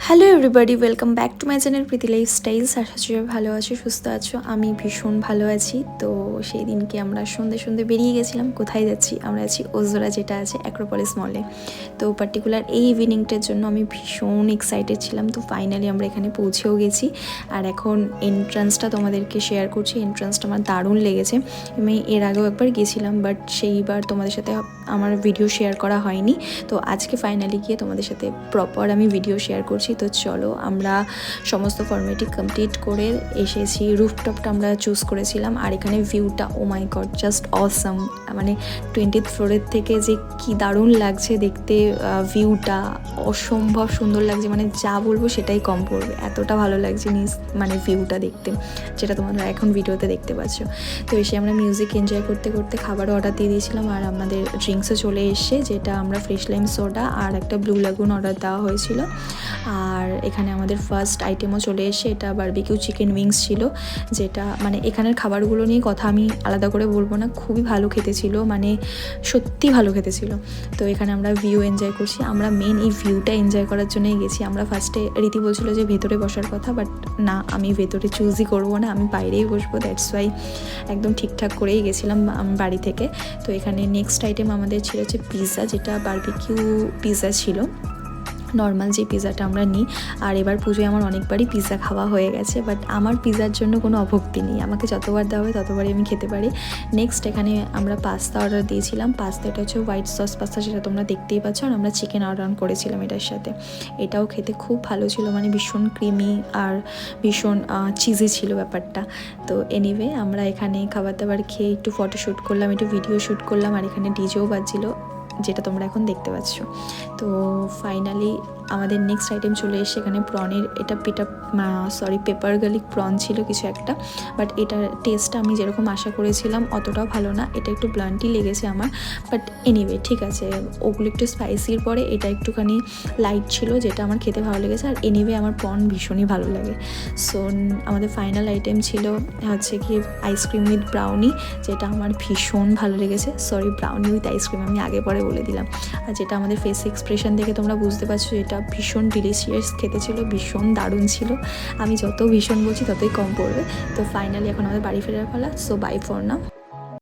Hello everybody, welcome back to my channel Preeti lifestyles. আশা করি ভালো আছো, সুস্থ আছো। আমি ভীষণ ভালো আছি। তো সেই দিনকে আমরা সন্ধে বেরিয়ে গেছিলাম। কোথায় যাচ্ছি? আমরা আছি ওজোরা, যেটা আছে অ্যাক্রোপলিস মলে। তো পার্টিকুলার এই ইভিনিংটার জন্য আমি ভীষণ এক্সাইটেড ছিলাম। তো ফাইনালি আমরা এখানে পৌঁছেও গেছি। আর এখন এন্ট্রান্সটা তোমাদেরকে শেয়ার করছি। এন্ট্রান্সটা আমার দারুণ লেগেছে। আমি এর আগেও একবার গেছিলাম, বাট সেইবার তোমাদের সাথে আমার ভিডিও শেয়ার করা হয়নি। তো আজকে ফাইনালি গিয়ে তোমাদের সাথে প্রপার আমি ভিডিও শেয়ার করছি। তো চলো, আমরা সমস্ত ফর্মালিটি কমপ্লিট করে এসেছি। রুফটপটা আমরা চুজ করেছিলাম। আর এখানে ভিউটা, ও মাই গড, জাস্ট অসাম। মানে 20th ফ্লোরের থেকে যে কি দারুণ লাগছে দেখতে, ভিউটা অসম্ভব সুন্দর লাগছে। মানে যা বলবো সেটাই কম পড়বে, এতটা ভালো লাগছে মানে ভিউটা দেখতে, যেটা তোমরা এখন ভিডিওতে দেখতে পাচ্ছ। তো এসে আমরা মিউজিক এনজয় করতে করতে খাবারও অর্ডার দিয়ে দিয়েছিলাম। আর আমাদের ড্রিঙ্কসও চলে এসছে, যেটা আমরা ফ্রেশ লাইম সোডা আর একটা ব্লু লাগুন অর্ডার দেওয়া হয়েছিল। আর এখানে আমাদের ফার্স্ট আইটেমও চলে এসে, এটা বারবিকিউ চিকেন উইংস ছিল, যেটা মানে এখানের খাবারগুলো নিয়ে কথা আমি আলাদা করে বলবো না, খুবই ভালো খেতে ছিল, মানে সত্যি ভালো খেতে ছিল। তো এখানে আমরা ভিউ এনজয় করছি। আমরা মেন এই ভিউটা এনজয় করার জন্যই গেছি। আমরা ফার্স্টে রীতি বলছিল যে ভেতরে বসার কথা, বাট না, আমি ভেতরে চুজই করবো না, আমি বাইরেই বসবো। দ্যাটস ওয়াই একদম ঠিকঠাক করেই গেছিলাম বাড়ি থেকে। তো এখানে নেক্সট আইটেম আমাদের ছিল হচ্ছে পিৎজা, যেটা বারবিকিউ পিৎজা ছিল, নর্মাল যে পিৎজাটা আমরা নিই। আর এবার পুজোয় আমার অনেকবারই পিৎজা খাওয়া হয়ে গেছে, বাট আমার পিৎজার জন্য কোনো অভক্তি নেই, আমাকে যতবার দেওয়া হয় ততবারই আমি খেতে পারি। নেক্সট এখানে আমরা পাস্তা অর্ডার দিয়েছিলাম। পাস্তাটা হচ্ছে হোয়াইট সস পাস্তা, সেটা তোমরা দেখতেই পাচ্ছ। আর আমরা চিকেন অর্ডার করেছিলাম এটার সাথে। এটাও খেতে খুব ভালো ছিল, মানে ভীষণ ক্রিমি আর ভীষণ চিজি ছিল ব্যাপারটা। তো এনিওয়ে, আমরা এখানে খাবার দাবার খেয়ে একটু ফটোশ্যুট করলাম, একটু ভিডিও শ্যুট করলাম। আর এখানে ডিজেও বাজছিল, যেটা তোমরা এখন দেখতে পাচ্ছ। তো ফাইনালি আমাদের নেক্সট আইটেম চলে এসে এখানে প্রনের, এটা পেপার গার্লিক প্রন ছিল কিছু একটা, বাট এটার টেস্টটা আমি যেরকম আশা করেছিলাম অতটাও ভালো না, এটা একটু ব্লান্টই লেগেছে আমার। বাট এনিওয়ে ঠিক আছে, ওগুলো একটু স্পাইসির পরে এটা একটুখানি লাইট ছিল, যেটা আমার খেতে ভালো লেগেছে। আর এনিওয়ে আমার প্রন ভীষণই ভালো লাগে। সো আমাদের ফাইনাল আইটেম ছিল হচ্ছে কি আইসক্রিম উইথ ব্রাউনি, যেটা আমার ভীষণ ভালো লেগেছে। ব্রাউনি উইথ আইসক্রিম, আমি আগে পরে বলে দিলাম। আর যেটা আমাদের ফেস এক্সপ্রেশন দেখে তোমরা বুঝতে পারছো, এটা ভীষণ ডিলিশিয়াস খেতে ছিল, ভীষণ দারুণ ছিল। আমি যত ভীষণ বলছি ততই কম পড়বে। তো ফাইনালি এখন আমাদের বাড়ি ফেরার পালা। So bye for now.